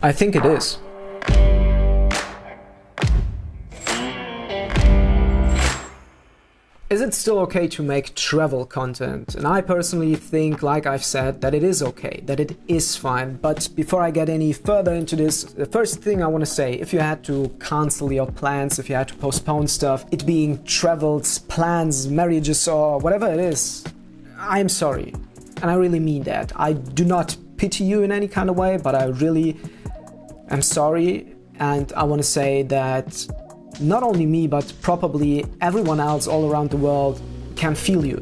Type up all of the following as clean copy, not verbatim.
I think it is. Is it still okay to make travel content? And I personally think, like I've said, that it is okay, that it is fine. But before I get any further into this, the first thing I want to say, if you had to cancel your plans, if you had to postpone stuff, it being travels, plans, marriages, or whatever it is, I'm sorry. And I really mean that. I do not pity you in any kind of way, but I really am sorry. And I want to say that not only me, but probably everyone else all around the world can feel you.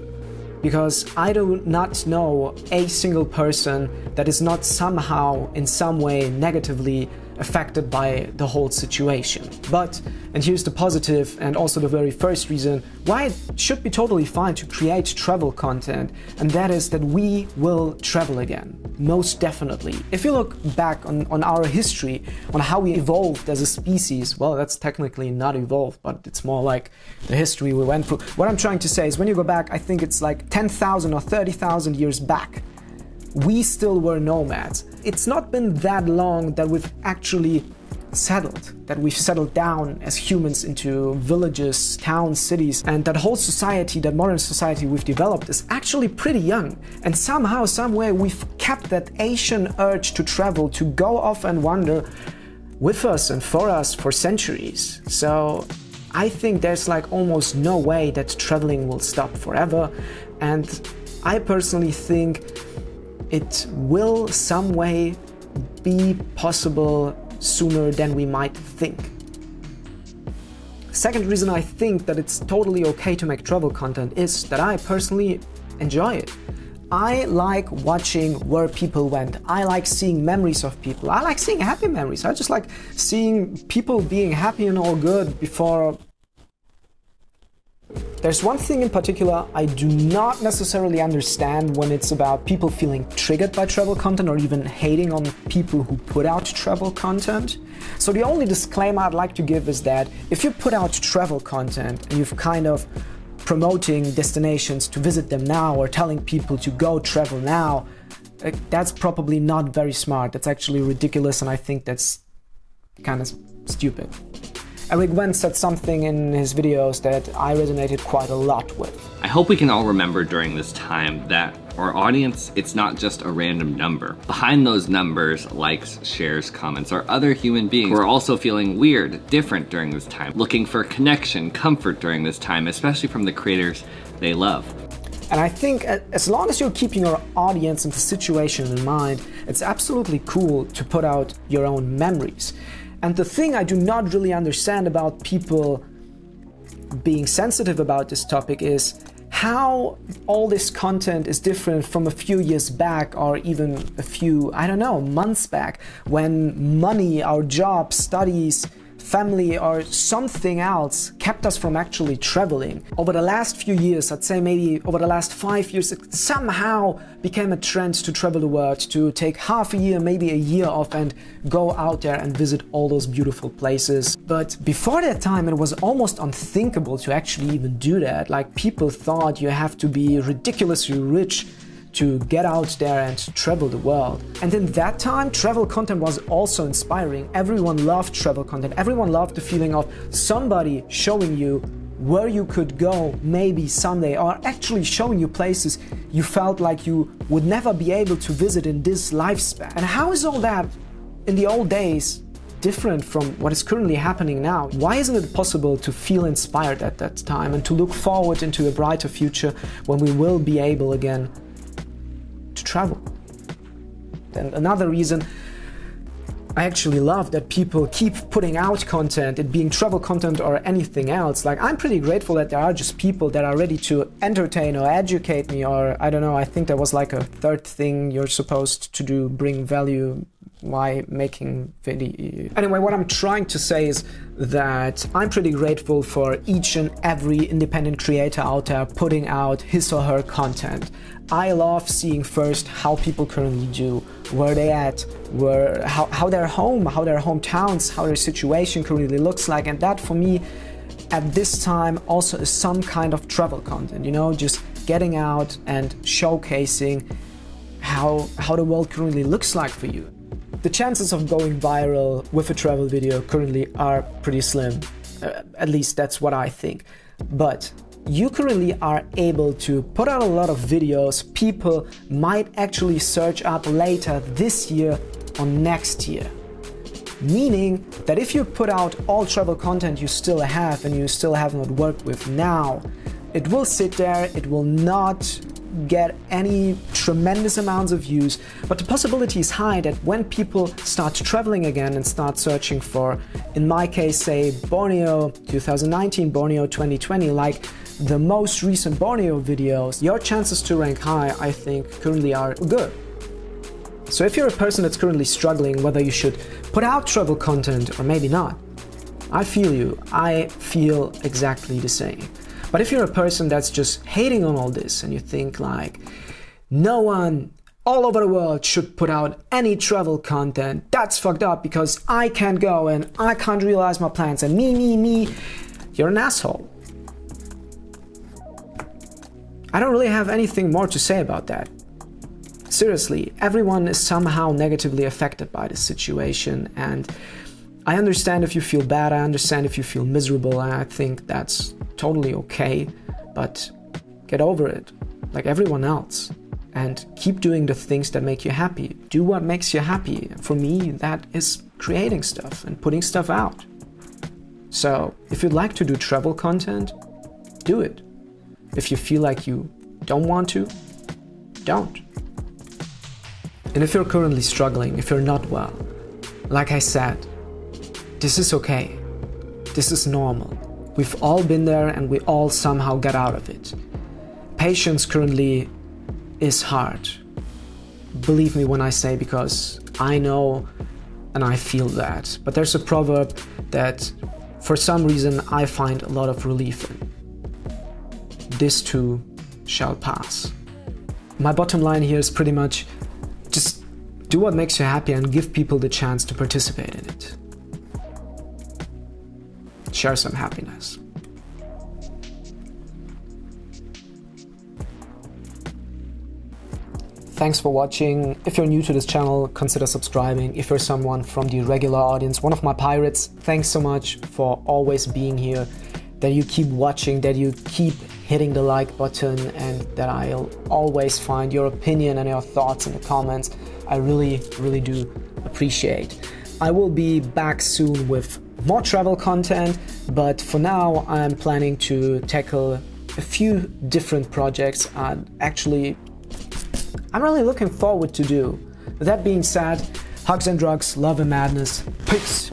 Because I do not know a single person that is not somehow, in some way, negatively affected by the whole situation. But, and here's the positive and also the very first reason why it should be totally fine to create travel content, and that is that we will travel again. Most definitely. If you look back on our history, on how we evolved as a species, well, that's technically not evolved, but it's more like the history we went through. What I'm trying to say is when you go back, I think it's like 10,000 or 30,000 years back, we still were nomads. It's not been that long that we've actually settled, that we've settled down as humans into villages, towns, cities, and that whole society, that modern society we've developed is actually pretty young. And somehow, somewhere we've kept that Asian urge to travel, to go off and wander with us and for us for centuries. So I think there's like almost no way that traveling will stop forever. And I personally think it will some way be possible sooner than we might think. Second reason I think that it's totally okay to make travel content is that I personally enjoy it. I like watching where people went. I like seeing memories of people. I like seeing happy memories. I just like seeing people being happy and all good before. There's one thing in particular I do not necessarily understand when it's about people feeling triggered by travel content or even hating on people who put out travel content. So the only disclaimer I'd like to give is that if you put out travel content and you've kind of promoting destinations to visit them now or telling people to go travel now, that's probably not very smart. That's actually ridiculous, and I think that's kind of stupid. Eric Wen said something in his videos that I resonated quite a lot with. I hope we can all remember during this time that our audience, it's not just a random number. Behind those numbers, likes, shares, comments, are other human beings who are also feeling weird, different during this time, looking for connection, comfort during this time, especially from the creators they love. And I think as long as you're keeping your audience and the situation in mind, it's absolutely cool to put out your own memories. And the thing I do not really understand about people being sensitive about this topic is how all this content is different from a few years back or even a few, I don't know, months back, when money, our jobs, studies, family or something else kept us from actually traveling. Over the last few years, I'd say maybe over the last 5 years, it somehow became a trend to travel the world, to take half a year, maybe a year off and go out there and visit all those beautiful places. But before that time, it was almost unthinkable to actually even do that. Like, people thought you have to be ridiculously rich to get out there and travel the world. And in that time, travel content was also inspiring. Everyone loved travel content. Everyone loved the feeling of somebody showing you where you could go maybe someday, or actually showing you places you felt like you would never be able to visit in this lifespan. And how is all that in the old days different from what is currently happening now? Why isn't it possible to feel inspired at that time and to look forward into a brighter future when we will be able again to travel? And another reason I actually love that people keep putting out content, it being travel content or anything else. Like, I'm pretty grateful that there are just people that are ready to entertain or educate me, or I don't know, I think there was like a third thing you're supposed to do, bring value while making video. Anyway, what I'm trying to say is that I'm pretty grateful for each and every independent creator out there putting out his or her content. I love seeing first how people currently do, where they at, how their home, how their hometowns, how their situation currently looks like, and that for me at this time also is some kind of travel content, you know, just getting out and showcasing how the world currently looks like for you. The chances of going viral with a travel video currently are pretty slim. At least that's what I think. But you currently are able to put out a lot of videos people might actually search up later this year or next year. Meaning that if you put out all travel content you still have and you still have not worked with now, it will sit there, it will not get any tremendous amounts of views, but the possibility is high that when people start traveling again and start searching for, in my case, say Borneo 2019, Borneo 2020, like the most recent Borneo videos, your chances to rank high, I think, currently are good. So if you're a person that's currently struggling whether you should put out travel content or maybe not, I feel you. I feel exactly the same. But if you're a person that's just hating on all this and you think like, no one all over the world should put out any travel content, that's fucked up because I can't go and I can't realize my plans and me, you're an asshole. I don't really have anything more to say about that. Seriously, everyone is somehow negatively affected by this situation, and I understand if you feel bad, I understand if you feel miserable, and I think that's totally okay, but get over it, like everyone else, and keep doing the things that make you happy. Do what makes you happy. For me, that is creating stuff and putting stuff out. So, if you'd like to do travel content, do it. If you feel like you don't want to, don't. And if you're currently struggling, if you're not well, like I said, this is okay. This is normal. We've all been there and we all somehow get out of it. Patience currently is hard. Believe me when I say, because I know and I feel that. But there's a proverb that for some reason I find a lot of relief in. This too shall pass. My bottom line here is pretty much just do what makes you happy and give people the chance to participate in it. Share some happiness. Thanks for watching. If you're new to this channel, consider subscribing. If you're someone from the regular audience, one of my pirates, thanks so much for always being here, that you keep watching, that you keep hitting the like button, and that I'll always find your opinion and your thoughts in the comments. I really, really do appreciate. I will be back soon with more travel content, but for now I'm planning to tackle a few different projects I'm really looking forward to do. With that being said, hugs and drugs, love and madness, peace!